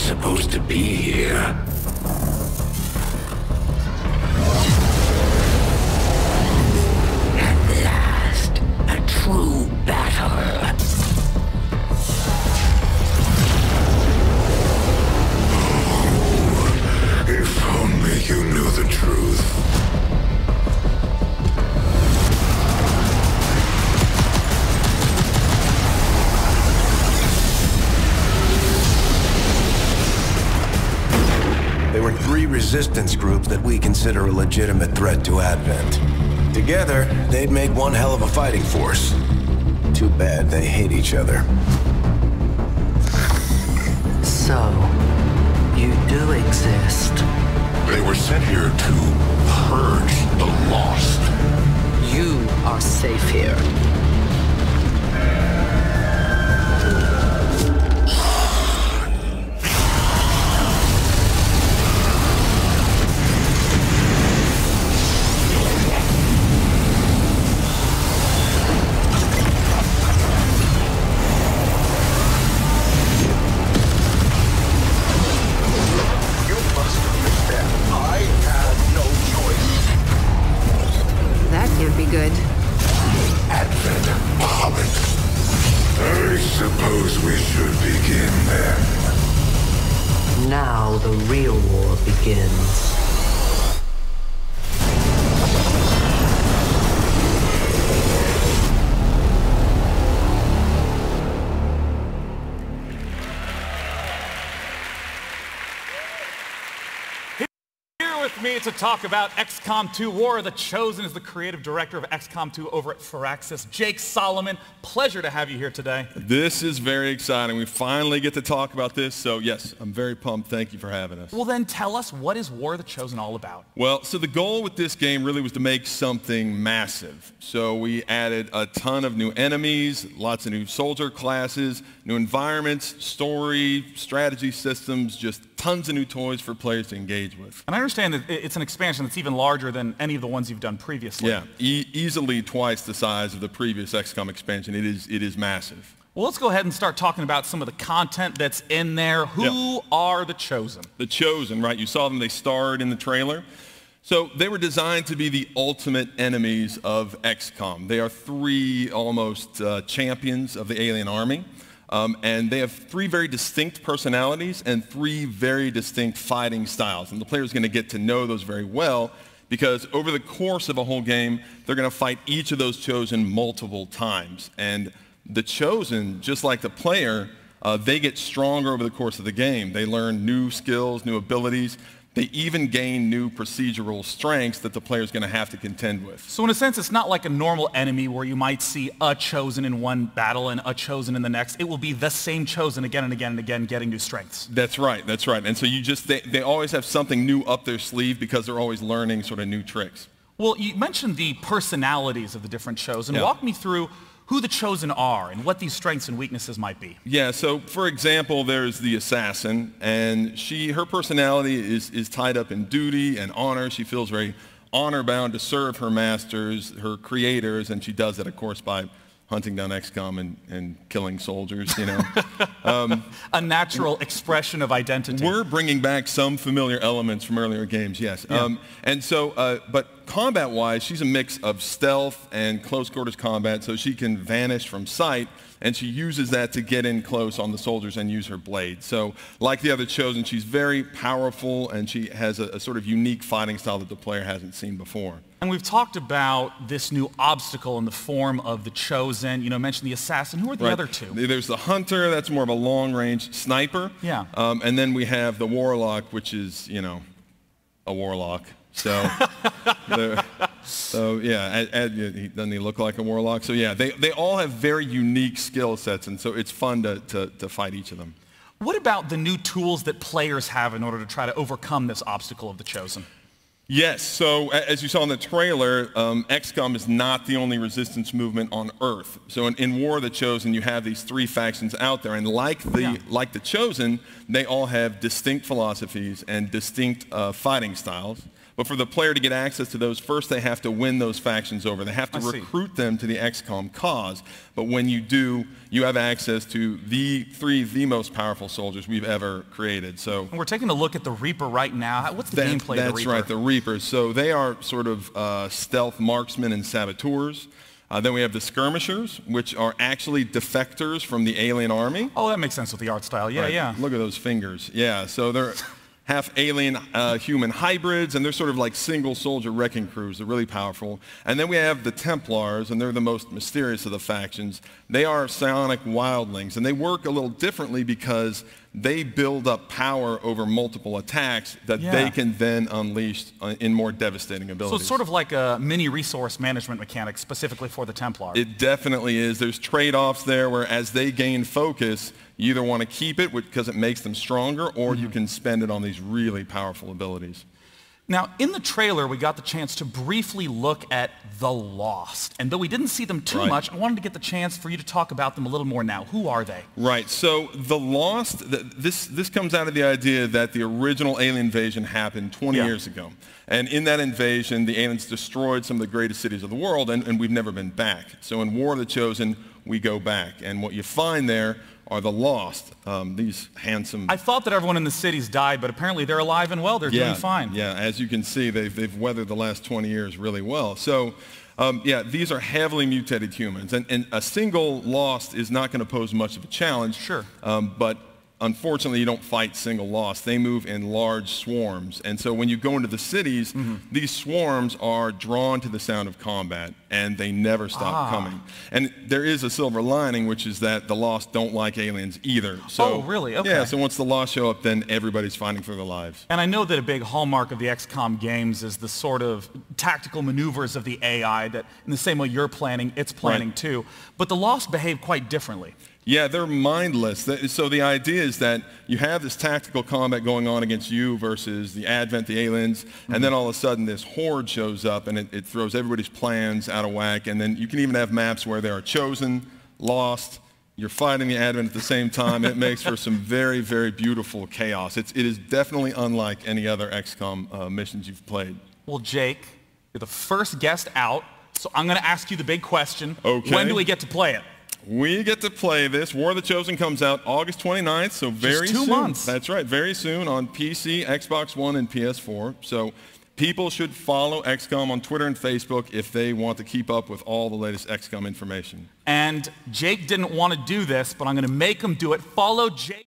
supposed to be here. At last, a true battle. Oh, if only you knew the truth. There were 3 resistance groups that we consider a legitimate threat to Advent. Together, they'd make one hell of a fighting force. Too bad they hate each other. So, you do exist. They were sent here to purge the lost. You are safe here. Good. Advent Hobbit. I suppose we should begin then. Now the real war begins. With me to talk about XCOM 2 War of the Chosen is the creative director of XCOM 2 over at Firaxis, Jake Solomon. Pleasure to have you here today. This is very exciting. We finally get to talk about this, so yes, I'm very pumped. Thank you for having us. Well then tell us, what is War of the Chosen all about? Well, so the goal with this game really was to make something massive. So we added a ton of new enemies, lots of new soldier classes, new environments, story, strategy systems, just tons of new toys for players to engage with. And I understand that it's an expansion that's even larger than any of the ones you've done previously. Yeah, easily twice the size of the previous XCOM expansion. It is massive. Well, let's go ahead and start talking about some of the content that's in there. Who are the Chosen? The Chosen, right? You saw them, they starred in the trailer. So they were designed to be the ultimate enemies of XCOM. They are 3 almost champions of the alien army. And they have 3 very distinct personalities and 3 very distinct fighting styles. And the player is going to get to know those very well because over the course of a whole game, they're going to fight each of those Chosen multiple times. And the Chosen, just like the player, they get stronger over the course of the game. They learn new skills, new abilities. They even gain new procedural strengths that the player is going to have to contend with. So in a sense, it's not like a normal enemy where you might see a Chosen in one battle and a Chosen in the next. It will be the same Chosen again and again and again, getting new strengths. That's right, that's right. And so they always have something new up their sleeve because they're always learning sort of new tricks. Well, you mentioned the personalities of the different Chosen. Yeah. Walk me through who the Chosen are and what these strengths and weaknesses might be. Yeah, so for example, there's the assassin, and her personality is tied up in duty and honor. She feels very honor-bound to serve her masters, her creators, and she does that, of course, by hunting down XCOM and killing soldiers, you know. A natural expression of identity. We're bringing back some familiar elements from earlier games, yes. Yeah. And so, but combat-wise, she's a mix of stealth and close-quarters combat, so she can vanish from sight, and she uses that to get in close on the soldiers and use her blade. So, like the other Chosen, she's very powerful, and she has a sort of unique fighting style that the player hasn't seen before. And we've talked about this new obstacle in the form of the Chosen. You know, mentioned the assassin. Who are the other 2? There's the hunter, that's more of a long-range sniper. Yeah. And then we have the warlock, which is, you know, a warlock. So, yeah, doesn't he look like a warlock? So yeah, they all have very unique skill sets, and so it's fun to fight each of them. What about the new tools that players have in order to try to overcome this obstacle of the Chosen? Yes, so as you saw in the trailer, XCOM is not the only resistance movement on Earth. So in War of the Chosen, you have these three factions out there, and like the Chosen, they all have distinct philosophies and distinct fighting styles. But for the player to get access to those, first they have to win those factions over. They have to recruit them to the XCOM cause. But when you do, you have access to the most powerful soldiers we've ever created. So and we're taking a look at the Reaper right now. What's the gameplay of the Reaper? That's right, the Reapers. So they are sort of stealth marksmen and saboteurs. Then we have the Skirmishers, which are actually defectors from the alien army. Oh, that makes sense with the art style. Yeah, right. yeah. Look at those fingers. Yeah, so they're half alien human hybrids, and they're sort of like single soldier wrecking crews. They're really powerful. And then we have the Templars, and they're the most mysterious of the factions. They are psionic wildlings, and they work a little differently because they build up power over multiple attacks that they can then unleash in more devastating abilities. So it's sort of like a mini resource management mechanic specifically for the Templar. It definitely is. There's trade-offs there where as they gain focus, you either want to keep it because it makes them stronger, or you can spend it on these really powerful abilities. Now, in the trailer, we got the chance to briefly look at the Lost. And though we didn't see them too much, I wanted to get the chance for you to talk about them a little more now. Who are they? Right. So the Lost, this comes out of the idea that the original alien invasion happened 20 years ago. And in that invasion, the aliens destroyed some of the greatest cities of the world, and we've never been back. So in War of the Chosen, we go back. And what you find there are the Lost, these handsome... I thought that everyone in the cities died, but apparently they're alive and well. They're doing fine. Yeah, as you can see, they've weathered the last 20 years really well. So, these are heavily mutated humans. And a single Lost is not going to pose much of a challenge. Sure. But unfortunately, you don't fight single Lost. They move in large swarms. And so when you go into the cities, these swarms are drawn to the sound of combat, and they never stop coming. And there is a silver lining, which is that the Lost don't like aliens either. So, oh, really? Okay. Yeah, so once the Lost show up, then everybody's fighting for their lives. And I know that a big hallmark of the XCOM games is the sort of tactical maneuvers of the AI that, in the same way you're planning, it's planning too. But the Lost behave quite differently. Yeah, they're mindless. So the idea is that you have this tactical combat going on against you versus the Advent, the aliens, and then all of a sudden this horde shows up and it throws everybody's plans out of whack. And then you can even have maps where they are chosen, lost, you're fighting the Advent at the same time, and it makes for some very, very beautiful chaos. It is definitely unlike any other XCOM missions you've played. Well, Jake, you're the first guest out, so I'm going to ask you the big question. Okay. When do we get to play it? We get to play this. War of the Chosen comes out August 29th, so very soon. Just 2 months. That's right, very soon on PC, Xbox One, and PS4. So people should follow XCOM on Twitter and Facebook if they want to keep up with all the latest XCOM information. And Jake didn't want to do this, but I'm going to make him do it. Follow Jake.